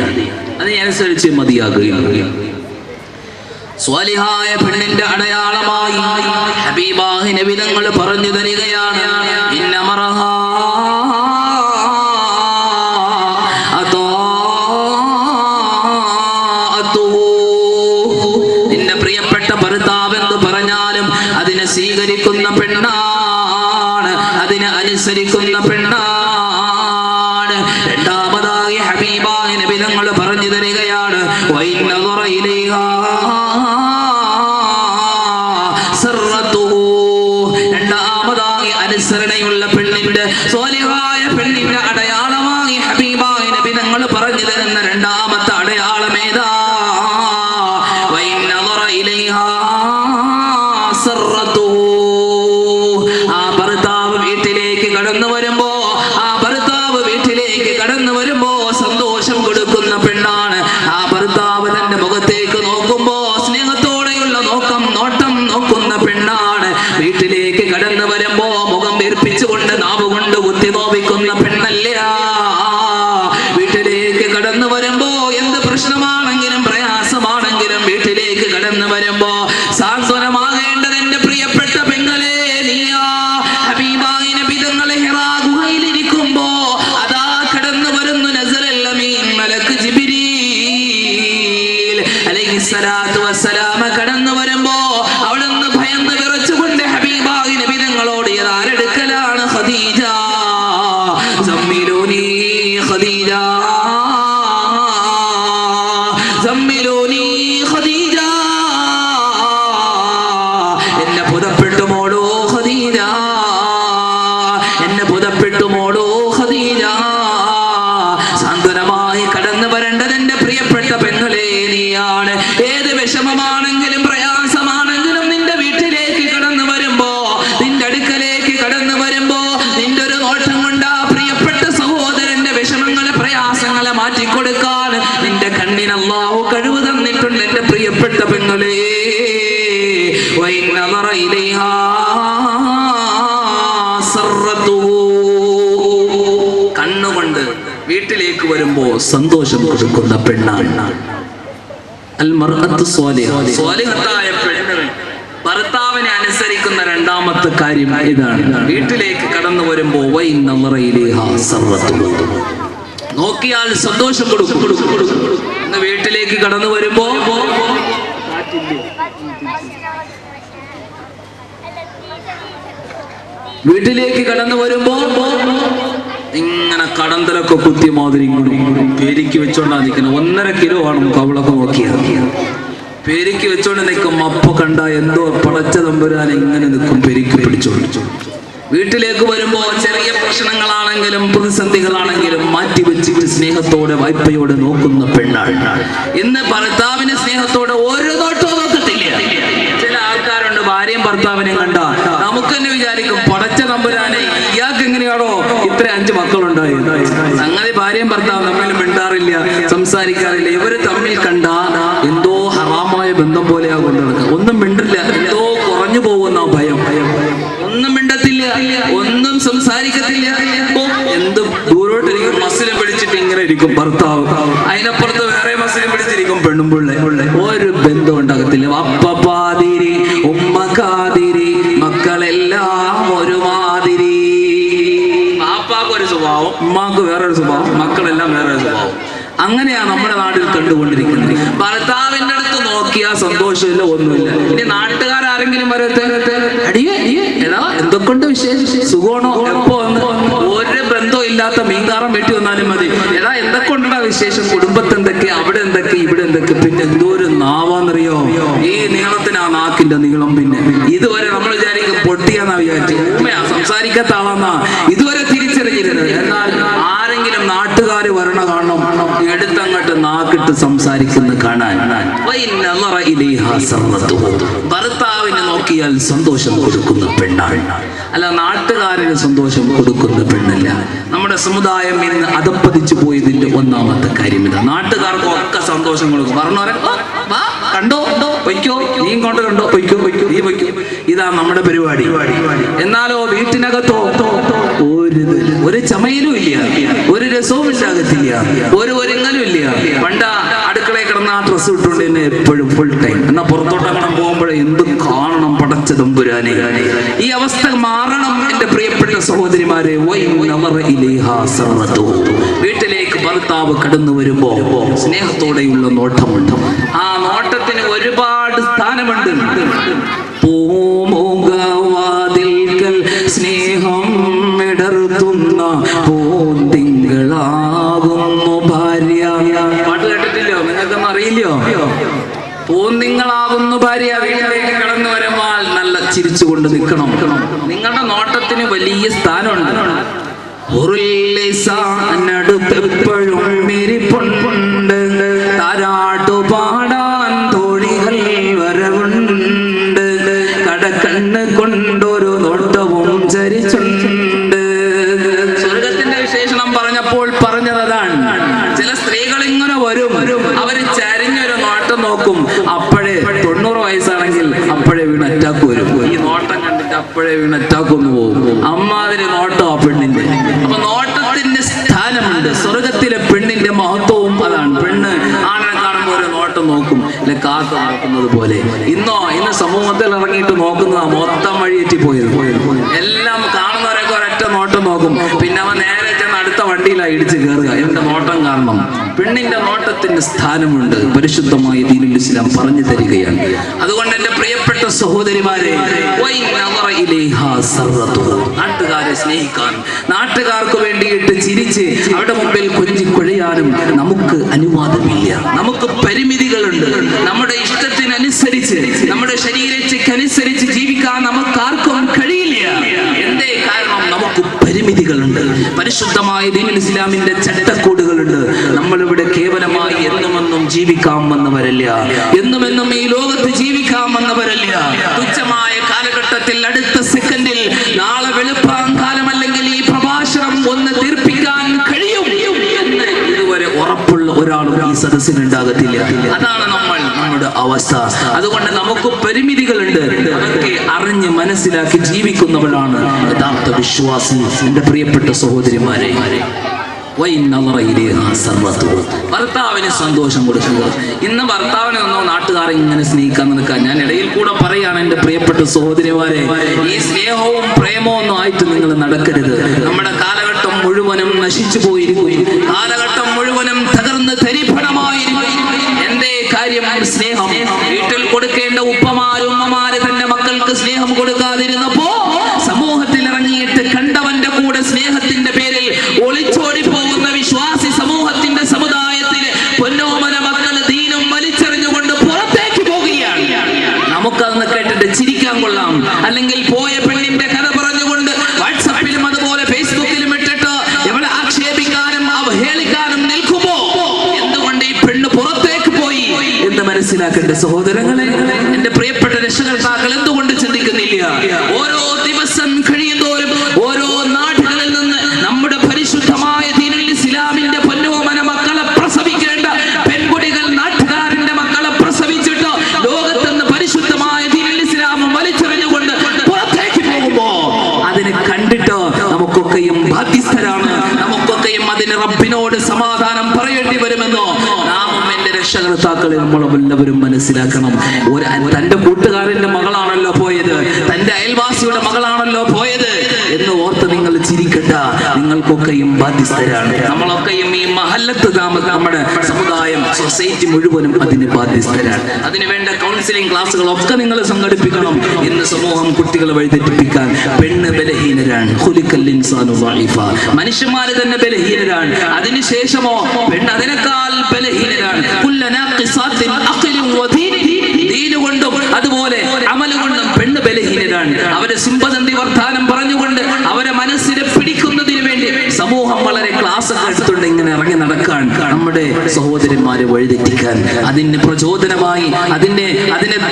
അതിനെ അനുസരിച്ച് മതിയാകുകയാണ്. സ്വാലിഹായ പെണ്ണിന്റെ അടയാളമായി ഹബീബായ നബി തങ്ങൾ പറഞ്ഞു തരികയാണ്, ഇന്നമറഹ നിന്റെ പ്രിയപ്പെട്ട ഭർത്താവ് എന്ന് പറഞ്ഞാലും അതിനെ സ്വീകരിക്കുന്ന പെണ്ണാണ്, അതിനെ അനുസരിക്കുന്ന പെണ്ണാണ്. രണ്ടാമതായി ഹബീബായ നബി തങ്ങൾ പറഞ്ഞു തരികയാണ്, വൈന്നദറ ഇലൈഹാ രണ്ടാമതായി അനുസരണയുള്ള പെണ്ണിന്റെ, സ്വാലിഹായ പെണ്ണിന്റെ അടയാളമായി ഹബീബായ നബി തങ്ങൾ പറഞ്ഞു തരുന്ന രണ്ടാമത്തെ അടയാളം ഏതാ? വൈന്നദറ ഇലൈഹാ സർറതുഹു. ആ ഭർത്താവ് വീട്ടിലേക്ക് കടന്നു വരുമ്പോ, ആ ഭർത്താവ് വീട്ടിലേക്ക് കടന്നു വരുമ്പോ സന്തോഷം കൊടുക്കുന്ന സ്വലാത്തു വസ്സലാമ കടന്നു വരുമ്പോ അവിടുന്ന് ഭയന്ന് വിറച്ചുകൊണ്ട് ഹബീബായി നബി തങ്ങളോട് ആരെടുക്കലാണ് ഖദീജ സമ്മിലൂനി ഖദീജ സമ്മിലൂനി ഖദീജ എന്നെ പുതപ്പെട്ടു മോളോ ഖദീജ എന്നെ പുതപ്പെട്ടു മോളോ ഖദീജ സാന്ത്വനമായി കടന്നു വരേണ്ടത് എന്റെ പ്രിയപ്പെട്ട പെങ്ങളെ നീയാണ്. ഏത് വിഷമമാണെങ്കിലും പ്രയാസമാണെങ്കിലും നിന്റെ വീട്ടിലേക്ക് കടന്നു വരുമ്പോ നിന്റെ അടുക്കലേക്ക് കടന്നു വരുമ്പോ നിന്റെ ഒരു നോട്ടം കൊണ്ട് ആ പ്രിയപ്പെട്ട സഹോദരന്റെ വിഷമങ്ങളെ പ്രയാസങ്ങളെ മാറ്റിക്കൊടുക്കാൻ നിന്റെ കണ്ണിന് അല്ലാഹു കഴിവ് തന്നിട്ടുണ്ട് എന്റെ പ്രിയപ്പെട്ട പെങ്ങളെ. കണ്ണുകൊണ്ട് വീട്ടിലേക്ക് വരുമ്പോ സന്തോഷം കൊടുക്കുന്ന പെണ്ണാണ് സ്വാലിഹത്തായ പെണ്ണ്. ഭർത്താവിനെ അനുസരിക്കുന്ന രണ്ടാമത്തെ കാര്യം ഇതാണ്. വീട്ടിലേക്ക് കടന്നു വരുമ്പോ നോക്കിയാൽ സന്തോഷം കൊടുക്കും. ഇന്ന് വീട്ടിലേക്ക് കടന്നു വരുമ്പോ വീട്ടിലേക്ക് കടന്നു വരുമ്പോ ഇങ്ങനെ കടന്തലൊക്കെ കുത്തി മാതിരി പേരിക്ക് വെച്ചോണ്ടാ നിൽക്കുന്നത്. 1.5 കിലോ ആണ് കവളൊക്കെ നോക്കിയത്. പേരിക്ക് വെച്ചോണ്ട് നിൽക്കും. അപ്പൊ കണ്ട എന്തോ പടച്ച തമ്പുരാൻ ഇങ്ങനെ നിൽക്കും പെരിക്ക് പിടിച്ചോണ്ട്. വീട്ടിലേക്ക് വരുമ്പോ ചെറിയ പ്രശ്നങ്ങളാണെങ്കിലും പ്രതിസന്ധികളാണെങ്കിലും മാറ്റി വെച്ചിട്ട് സ്നേഹത്തോടെ വായ്പയോടെ നോക്കുന്ന പെണ്ണാണ്. ഇന്ന് ഭർത്താവിന് സ്നേഹത്തോടെ ഒരു നോട്ടവും നോക്കത്തില്ല. ചില ആൾക്കാരുണ്ട് ഭാര്യയും ഭർത്താവിനെയും കണ്ട നമുക്ക് തന്നെ വിചാരിക്കും പടച്ച തമ്പുരാനെ ഇയാൾക്ക് എങ്ങനെയാണോ ഇത്ര 5 മക്കളുണ്ടായി. അങ്ങനെ ഭാര്യയും ഭർത്താവും തമ്മിൽ മിണ്ടാറില്ല, സംസാരിക്കാറില്ല. ഇവര് തമ്മിൽ കണ്ട എന്തോ ഹറാമായ ബന്ധം പോലെയാ കൊണ്ടു നടക്കുക. ഒന്നും മിണ്ടില്ല, എന്തോ കുറഞ്ഞു പോകുന്ന ഭയം. ഒന്നും മിണ്ടത്തില്ല, ഒന്നും സംസാരിക്കത്തില്ല. എന്ത് ദൂരോട്ടിരിക്കും മസിലും പിടിച്ചിട്ട് ഇങ്ങനെ ഇരിക്കും ഭർത്താവ്. അതിനപ്പുറത്ത് വേറെ മസിലും പിടിച്ചിരിക്കും പെണ്ണും പിള്ളേ. ഒരു ബന്ധം ഉണ്ടാകത്തില്ല. അപ്പപ്പാതിരി ഉമ്മക്കാതിരി മക്കളെല്ലാം ഒരുമാതിരി. പാപ്പാക്ക് ഒരു സ്വഭാവം, ഉമ്മാക്ക് വേറൊരു സ്വഭാവം, മക്കളെല്ലാം വേറൊരു സ്വഭാവം. അങ്ങനെയാണ് നമ്മുടെ നാട്ടിൽ കണ്ടുകൊണ്ടിരിക്കുന്നത്. ഭർത്താവിന്റെ അടുത്ത് നോക്കിയാ സന്തോഷമില്ല, ഒന്നുമില്ല. ഇനി നാട്ടുകാരെങ്കിലും വരത്തെ എടാ എന്തൊക്കെയുണ്ട് വിശേഷം, സുഖമാണോ, എപ്പോ വന്ന്, ഒരു ബന്ധവും ഇല്ലാത്ത മീൻകാരം വെട്ടി വന്നാലും മതി. എടാ എന്തൊക്കെ ഉണ്ടടാ വിശേഷം, കുടുംബത്ത് എന്തൊക്കെ, അവിടെ എന്തൊക്കെ, ഇവിടെ എന്തൊക്കെ. പിന്നെ എന്തോ ഒരു നാവാന്നറിയോ, ഈ നീളത്തിന് ആ നാക്കിന്റെ നീളം. പിന്നെ ഇതുവരെ നമ്മൾ വിചാരിക്കും പൊട്ടിയാന്നാ വിചാരിച്ചു, ഉമ്മയാ സംസാരിക്കാത്ത ആളാന്നാ ഇതുവരെ തിരിച്ചറിഞ്ഞിരുന്നത്. എന്നാൽ ആരെങ്കിലും നാട്ടുകാര് വരണ കാണണം എടുത്തങ്ങോട്ട് നാക്കിട്ട് സംസാരിക്കുന്ന കാണാൻ. ഭർത്താവിനെ നോക്കിയാൽ സന്തോഷം കൊടുക്കുന്ന പെണ്ണാണ്, അല്ല നാട്ടുകാരന് സന്തോഷം കൊടുക്കുന്ന പെണ്ണല്ല. നമ്മുടെ സമുദായം ഇന്ന് അധപ്പതിച്ചു പോയതിന്റെ ഒന്നാമത്തെ കാര്യം ഇതാ. നാട്ടുകാർക്ക് ഒക്കെ സന്തോഷം കൊടുക്കും. പറഞ്ഞോരെ കണ്ടോ പൊയ്ക്കോ, നീ കൊണ്ടുണ്ടോ പൊയ്ക്കോ, നീ പൊയ്ക്കോ. ഇതാ നമ്മുടെ പരിപാടി. എന്നാലോ വീട്ടിനകത്തോ ഒരു ചമയിലും ഇല്ല, ഒരു രസവും ഇല്ലാകത്തില്ല, ഒരു ഒരുങ്ങലും ഇല്ല. പണ്ട അടുക്കളയിൽ കിടന്ന ആ ഡ്രസ്സ് ഇട്ടുകൊണ്ട് തന്നെ എപ്പോഴും ഫുൾ ടൈം. എന്നാ പുറത്തോട്ടങ്ങനെ പോകുമ്പോഴേ എന്ത് കാണണം പടച്ച തമ്പുരാനെ. ഈ അവസ്ഥ മാറണം എന്റെ പ്രിയപ്പെട്ട സഹോദരിമാരെ. വീട്ടിലേക്ക് ഭർത്താവ് കടന്നു വരുമ്പോ സ്നേഹത്തോടെയുള്ള നോട്ടമുണ്ട്. ആ നോട്ടത്തിന് ഒരുപാട് സ്ഥാനമുണ്ട്. പൂമുഖവാതിൽക്കൽ സ്നേഹം ഇടർത്തുന്ന പൂന്തിങ്കളാകുന്നു ഭാര്യ. പാട്ട് കേട്ടിട്ടില്ലോ? നിങ്ങൾക്കൊന്നും അറിയില്ലയോ? പൂന്തിങ്കളാകുന്നു ഭാര്യ. വീട്ടിലേക്ക് കടന്നു വരുമ്പോൾ നല്ല ചിരിച്ചുകൊണ്ട് നിൽക്കണം. നിങ്ങളുടെ നോട്ടത്തിന് വലിയ സ്ഥാനമുണ്ട്. അടുത്തെപ്പോഴും മിരിപ്പുണ്ട്, താരാട്ടു പാടാൻ തോഴികൾ വരവുണ്ട്, കടക്കണ്ണ് കൊണ്ടൊരു നോട്ടവും ചരിച്ചുണ്ട്. സ്വർഗത്തിന്റെ വിശേഷണം പറഞ്ഞപ്പോൾ പറഞ്ഞതാണ്. ചില സ്ത്രീകൾ ഇങ്ങനെ വരും, അവര് ചരിഞ്ഞൊരു നോട്ടം നോക്കും. അപ്പോഴേ 90 വയസ്സാണെങ്കിൽ അപ്പോഴേ വീണ് അറ്റാക്ക് വരും. ഈ നോട്ടം കണ്ടിട്ട് അപ്പോഴേ വീണ് അറ്റാക്ക് ഒന്ന് പോകും. അമ്മാതിരി നോട്ടം ആ പെണ്ണിന്റെ. അപ്പൊ നോട്ടത്തിന്റെ സ്ഥാനമുണ്ട്. സ്വർഗത്തിലെ പെണ്ണിന്റെ മഹത്വവും അതാണ്. പെണ്ണ് ആണെ കാണുമ്പോൾ ഒരു നോട്ടം നോക്കും, അല്ലെ കാക്ക നോക്കുന്നത് പോലെ. ഇന്ന് സമൂഹത്തിൽ ഇറങ്ങിയിട്ട് നോക്കുന്നതാ മൊത്തം വഴിയേറ്റി പോയത്. എല്ലാം കാണുന്നവരൊക്കെ ഒരൊറ്റ നോട്ടം നോക്കും. പിന്നെ അവൻ നേരെ ചെന്ന് അടുത്ത വണ്ടിയിലായി ഇടിച്ച് കയറുക. എന്റെ നോട്ടം കാരണം. പെണ്ണിന്റെ നോട്ടത്തിന് സ്ഥാനമുണ്ട്. പരിശുദ്ധമായ ദീനുൽ ഇസ്ലാം പറഞ്ഞു തരികയാണ്. അതുകൊണ്ട് എന്റെ പ്രിയപ്പെട്ട സഹോദരിമാരെ, നാട്ടുകാരെ സ്നേഹിക്കാൻ, നാട്ടുകാർക്ക് വേണ്ടിയിട്ട് ചിരിച്ച് അവിടെ മുമ്പിൽ കൊഞ്ചി കൊഴയാനും നമുക്ക് അനുവാദമില്ല. നമുക്ക് പരിമിതികളുണ്ട്. നമ്മുടെ ഇഷ്ടത്തിനനുസരിച്ച്, നമ്മുടെ ശരീരത്തിനനുസരിച്ച് ജീവിക്കാൻ നമുക്കാർക്കും കഴിയില്ല. എന്തേ കാരണം? നമുക്ക് പരിമിതികളുണ്ട്. പരിശുദ്ധമായ ദീനുൽ ഇസ്ലാമിന്റെ ചട്ടക്കൂടുകളുണ്ട്. നമ്മളിവിടെ കേവലമായി എന്നുമെന്നും ജീവിക്കാൻ വന്നവരല്ല. എന്നുമെന്നും ഈ ലോകത്ത് ജീവിക്കാൻ വന്നവരല്ല. തുച്ഛമായ കാലഘട്ടത്തിൽ, അടുത്ത സെക്കൻഡിൽ, നാളെ വെളുപ്പാങ്കാലം അല്ലെങ്കിൽ ഈ പ്രഭാഷണം ഒന്ന് തീർപ്പിക്കാൻ കഴിയും എന്ന് ഇതുവരെ ഉറപ്പുള്ള ഒരാളും ഈ സദസ്സിനുണ്ടാകത്തില്ല. അതാണ് നമ്മുടെ അവസ്ഥ. അതുകൊണ്ട് നമുക്ക് പരിമിതികളുണ്ട്. അതൊക്കെ അറിഞ്ഞ് മനസ്സിലാക്കി ജീവിക്കുന്നവരാണ് യഥാർത്ഥ വിശ്വാസി. എന്റെ പ്രിയപ്പെട്ട സഹോദരിമാരെ, ഭർത്താവിന് സന്തോഷം കൊടുക്കുക. ഇന്ന് ഭർത്താവിനെ ഒന്നോ നാട്ടുകാരെ ഇങ്ങനെ സ്നേഹിക്കാൻ നിൽക്കാൻ ഞാൻ ഇടയിൽ കൂടെ പറയാണ്. എന്റെ പ്രിയപ്പെട്ട സഹോദരിമാരെ, ഈ സ്നേഹവും പ്രേമവും ഒന്നും ആയിട്ട് നിങ്ങൾ നടക്കരുത്. നമ്മുടെ കാലഘട്ടം മുഴുവനും നശിച്ചു പോയിരിക്കും. കാലഘട്ടം മുഴുവനും തകർന്ന് തരിപ്പണമായിരിക്കും. എന്തേ കാര്യം? സ്നേഹം. വീട്ടിൽ കൊടുക്കേണ്ട ഉമ്മമാര് തന്റെ മക്കൾക്ക് സ്നേഹം കൊടുക്കാതിരുന്നപ്പോ സമൂഹത്തിൽ ഇറങ്ങിയിട്ട് കണ്ടവന്റെ കൂടെ സ്നേഹത്തിന്റെ പേരിൽ ഒളിച്ചോടി പോകുന്ന വിശ്വാസി സമൂഹത്തിന്റെ സമുദായത്തില് പൊന്നോമന മക്കൾ ദീനും വലിച്ചെറിഞ്ഞുകൊണ്ട് പുറത്തേക്ക് പോകുകയാണ്. നമുക്കതൊന്ന് കേട്ടിട്ട് ചിരിക്കാൻ കൊള്ളാം. അല്ലെങ്കിൽ പോയ പെണ്ണിന്റെ കഥ പറഞ്ഞുകൊണ്ട് വാട്സാപ്പിലും അതുപോലെ ഫേസ്ബുക്കിലും ഇട്ടിട്ട് എവിടെ ആക്ഷേപിക്കാനും അവഹേളിക്കാനും നിൽക്കുമ്പോ എന്തുകൊണ്ട് ഈ പെണ്ണ് പുറത്തേക്ക് പോയി എന്ന് മനസ്സിലാക്കേണ്ട സഹോദരങ്ങളെ, എന്റെ പ്രിയപ്പെട്ട രക്ഷകർത്താക്കൾ എന്തുകൊണ്ട് ചിന്തിക്കുന്നില്ല? ഓരോ ദിവസം കഴിയുന്തോറും ഓരോ നാടുകളിൽ നിന്ന് നമ്മുടെ പരിശുദ്ധമായ ദീനുൽ ഇസ്ലാമിന്റെ പൊന്നോമന മക്കളെ പ്രസവിക്കേണ്ട പെൺകുട്ടികൾ നാട്ടുകാരന്റെ മക്കളെ പ്രസവിച്ചിട്ട് ലോകത്തുനിന്ന് പരിശുദ്ധമായ ദീനുൽ ഇസ്ലാം വലിച്ചെറിഞ്ഞുകൊണ്ട് പുറത്തേക്ക് പോകുമ്പോ അതിനെ കണ്ടിട്ട് നമുക്കൊക്കെയും ബാധ്യസ്ഥരാണ്. നമുക്കൊക്കെയും അതിന് റബ്ബിനോട് സമാധാനം പറയേണ്ടി വരുമെന്നോ നാമും എന്റെ രക്ഷകർത്താക്കളെ നമ്മളെല്ലാവരും മനസ്സിലാക്കണം. തന്റെ കൂട്ടുകാരന്റെ മകളാണല്ലോ പോയത്, തന്റെ അയൽവാസിയുടെ മകളാണല്ലോ പോയത് എന്ന് ഓർത്ത് നിങ്ങൾ ചിരിക്കണ്ട. നിങ്ങൾക്കൊക്കെയും ബാധ്യസ്ഥരാണ്. നമ്മളൊക്കെയും ഈ മഹല്ലത്ത് നമ്മുടെ സമുദായം, സൊസൈറ്റി മുഴുവനും അതിന് ബാധ്യസ്ഥരാണ്. അതിനുവേണ്ട കൗൺസിലിംഗ് ക്ലാസ്സുകളൊക്കെ നിങ്ങൾ സംഘടിപ്പിക്കണം. ഇന്ന് സമൂഹം കുട്ടികളെ വഴിതെറ്റിപ്പിക്കാൻ പെണ്ണ് ബലഹീനരാണ്. മനുഷ്യന്മാര് തന്നെ ബലഹീനരാണ്. അതിനുശേഷമോ പെണ്ണ് അതിനേക്കാൾ ബലഹീനരാണ്. ദീനുകൊണ്ടും അതുപോലെ അമലുകൊണ്ടും പെണ്ണ് ബലഹീനരാണ്. അവരെ സിംപതന്തി വർത്താനം പറഞ്ഞുകൊണ്ട് അവരെ മനസ്സിനെ പിടിക്കുന്നതിന് വേണ്ടി സമൂഹം വളരെ ക്ലാസ് ഒക്കെ എടുത്തുകൊണ്ട് ഇങ്ങനെ ഇറങ്ങി നടക്കാൻ, നമ്മുടെ സഹോദരന്മാരെ വഴിതെറ്റിക്കാൻ, അതിന് പ്രചോദനമായി അതിനെ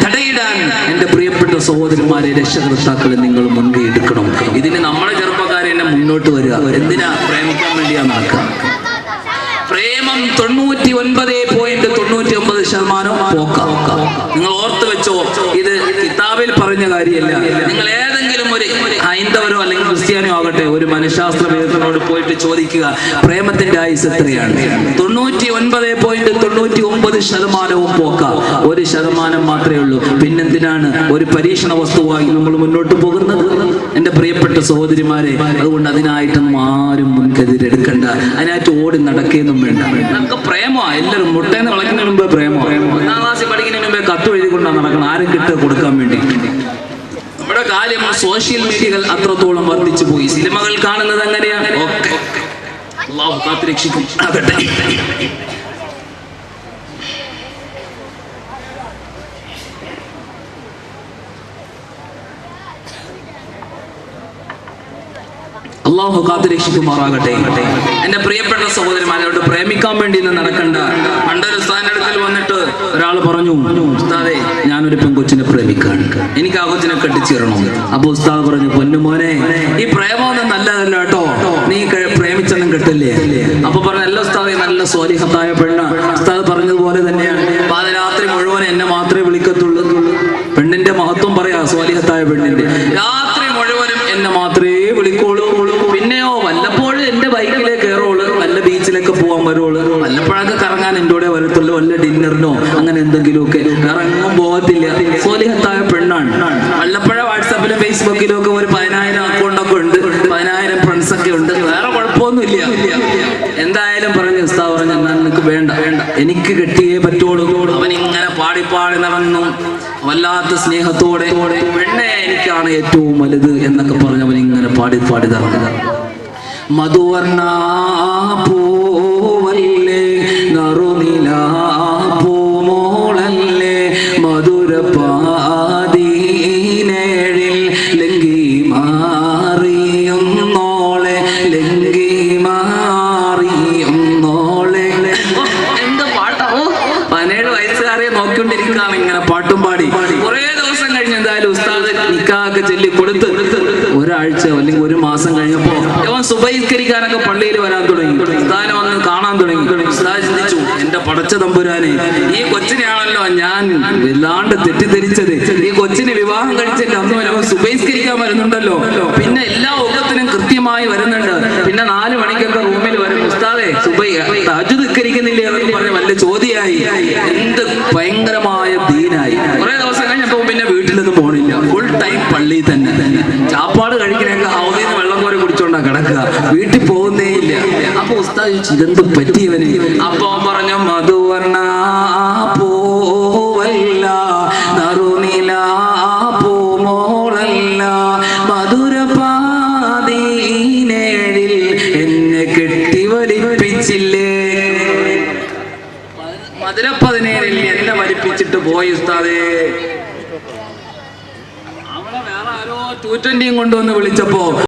തടയിടാൻ എന്റെ പ്രിയപ്പെട്ട സഹോദരന്മാരെ, രക്ഷകർത്താക്കളെ നിങ്ങൾ മുൻകൈ എടുക്കണം. ഇതിന് നമ്മുടെ ചെറുപ്പക്കാരെ തന്നെ മുന്നോട്ട് വരിക. എന്തിനാ? പ്രേമിക്കാൻ വേണ്ടിയാ നടക്കുക. പ്രേമം 99.99% പോക്ക. നിങ്ങൾ ഓർത്ത് വെച്ചോ, ഇത് കിതാബിൽ പറഞ്ഞ കാര്യമല്ല. നിങ്ങൾ ഏതെങ്കിലും ഒരു ഹൈന്ദവരോ അല്ലെങ്കിൽ ക്രിസ്ത്യാനോ ആകട്ടെ, ഒരു മനഃശാസ്ത്ര വിദഗ്ധനോട് പോയിട്ട് ചോദിക്കുക, പ്രേമത്തിന്റെ ആയുസ് എത്രയാണ്? 99.99% പോക്ക. 1% മാത്രമേ ഉള്ളൂ. പിന്നെന്തിനാണ് ഒരു പരീക്ഷണ വസ്തുവായി നമ്മൾ മുന്നോട്ട് പോകുന്നത്? എന്റെ പ്രിയപ്പെട്ട സഹോദരിമാരെ, അതുകൊണ്ട് അതിനായിട്ടൊന്നും ആരും മുൻകരുതലെടുക്കണ്ട. അതിനായിട്ട് ഓടി നടക്കുകയൊന്നും വേണ്ട. നമുക്ക് പ്രേമോ എല്ലാവരും മുട്ടേന്ന് കളക്കുന്നതിന് മുമ്പേ പ്രേമോ. 1ാം ക്ലാസ്സിൽ പഠിക്കുന്നതിന് മുമ്പേ കത്ത് എഴുതി കൊണ്ടാണ് നടക്കണം, ആരും കിട്ടുക കൊടുക്കാൻ വേണ്ടി. നമ്മുടെ കാര്യം സോഷ്യൽ മീഡിയകൾ അത്രത്തോളം വർദ്ധിച്ചു പോയി. സിനിമകൾ കാണുന്നത് അങ്ങനെയാണ്. ഓക്കെ, അല്ലാഹു കാത്തുരക്ഷിക്കും. അള്ളാഹു കാത്തുരക്ഷിക്കുമാറാകട്ടെ. എന്റെ പ്രിയപ്പെട്ട സഹോദരന്മാരോട് പ്രേമിക്കാൻ വേണ്ടി നടക്കണ്ട. പണ്ടൊരു ഉസ്താദിന്റെ അടുക്കൽ വന്നിട്ട് ഒരാൾ പറഞ്ഞു, ഉസ്താദേ ഞാനൊരു പെൺകൊച്ചിനെ പ്രേമിക്കാൻ, എനിക്ക് ആ കൊച്ചിനെ കെട്ടിച്ചേരണം. അപ്പൊ ഉസ്താദ് പറഞ്ഞു, പൊന്നുമോനെ ഈ പ്രേമമൊന്നും നല്ലതല്ല കേട്ടോ, നീ പ്രേമിച്ചൊന്നും കെട്ടില്ലേ. അപ്പൊ പറഞ്ഞു, അല്ല ഉസ്താദേ, നല്ല സ്വാലിഹത്തായ പെണ്ണ. ഉസ്താദ് പറഞ്ഞതുപോലെ തന്നെയാണ്. പാതിരാത്രി മുഴുവൻ എന്നെ മാത്രമേ വിളിക്കത്തുള്ളൂ. പെണ്ണിന്റെ മഹത്വം പറയാ, സ്വാലിഹത്തായ പെണ്ണിന്റെ. രാത്രി മുഴുവനും എന്നെ മാത്രമേ വിളിക്കോളൂ. പിന്നെയോ വല്ലപ്പോഴും എന്റെ ബൈക്കിലേ കയറുള്ളൂ, വല്ല ബീച്ചിലൊക്കെ പോകാൻ വരുള്ളൂ, വല്ലപ്പോഴൊക്കെ കറങ്ങാൻ എൻ്റെ കൂടെ വരത്തുള്ളൂ, വല്ല ഡിന്നറിനോ അങ്ങനെ എന്തെങ്കിലുമൊക്കെ. വേറെ എങ്ങും പോകത്തില്ല. സ്വാലിഹത്തായ പെണ്ണാണ്. വല്ലപ്പോഴ വാട്സാപ്പിലും ഫേസ്ബുക്കിലും ഒക്കെ ഒരു 10,000 അക്കൗണ്ടൊക്കെ ഉണ്ട്, 10,000 ഫ്രണ്ട്സ് ഒക്കെ ഉണ്ട്. വേറെ കുഴപ്പമൊന്നുമില്ല. വേണ്ട വേണ്ട, എനിക്ക് കെട്ടിയേ പറ്റുള്ളൂ. അവൻ ഇങ്ങനെ പാടിപ്പാടി നടന്നു വല്ലാത്ത സ്നേഹത്തോടെ. പെണ്ണെ എനിക്കാണ് ഏറ്റവും വലുത് എന്നൊക്കെ പറഞ്ഞവൻ ഇങ്ങനെ പാടി നടന്നു. മധുവർണ്ണ പൂവല്ലേ നറുനില പൂമോളല്ലേ മധുര പാതീനേഴിൽ ലങ്കി മാറിയുന്നോളെ ലങ്കി മാറിയുന്നോളെ. എന്താ പാട്ടാവോ? 17 വയസ്സുകാരെ നോക്കിക്കൊണ്ടിരിക്കുകയാണ് ഇങ്ങനെ പാട്ടും പാടി. കുറെ ദിവസം കഴിഞ്ഞ് എന്തായാലും ഉസ്താദ് നിക്കാഹ് ചൊല്ലി കൊടുത്ത് ഒരാഴ്ച അല്ലെങ്കിൽ ഒരു മാസം കഴിഞ്ഞപ്പോ അവൻ സുബഹിസ്കരിക്കാനൊക്കെ പള്ളിയിൽ വരാൻ തുടങ്ങി. ഉസ്താദിനെ വന്ന് കാണാൻ തുടങ്ങി. ഉസ്താദ് ചിന്തിച്ചു, എന്റെ പടച്ച തമ്പുരാനെ, ഈ കൊച്ചിനെയാണല്ലോ ഞാൻ വല്ലാണ്ട് തെറ്റിദ്ധരിച്ചത്. ഈ കൊച്ചിനെ വിവാഹം കഴിച്ചിട്ട് അന്ന് അവൻ സുബഹിസ്കരിക്കാൻ വരുന്നുണ്ടല്ലോ, പിന്നെ എല്ലാ ഒക്കത്തിനും കൃത്യമായി വരുന്നുണ്ട്, പിന്നെ 4 മണിക്കൊക്കെ റൂമിൽ വരും. ഉസ്താദെ തഹജ്ജുദ് നിസ്കരിക്കുന്നില്ലേ എന്നൊക്കെ പറഞ്ഞ് വല്ല ചോദ്യമായി. എന്ത് ഭയങ്കരമായ ദീനായി. കുറെ ദിവസം കഴിഞ്ഞപ്പോ പിന്നെ വീട്ടിലൊന്നും പോണില്ല, ഫുൾ ടൈം പള്ളിയിൽ തന്നെ. ചാപ്പാട് കഴിക്കണൊക്കെ ഹൗദിന്ന് വെള്ളം കോരി കുടിച്ചോണ്ടാ കിടക്കുക, വീട്ടിൽ പോകുന്നേ ഇല്ല. അപ്പൊ ഉസ്താദ് ഇതെന്ത് പറ്റിയവന്? അപ്പൊ പറഞ്ഞു, മധുവർണ്ണ പൂവല്ല നറുനില പൂമോളല്ല മധുര പാതീനേഴിൽ എന്നെ കെട്ടി വലിപ്പിച്ചില്ലേ. മധുര 17 എന്നെ വലിപ്പിച്ചിട്ട് പോയി ഉസ്താദേ. അവിടെ വേറെ ആരോ 220 കൊണ്ടുവന്ന് വിളിച്ചപ്പോ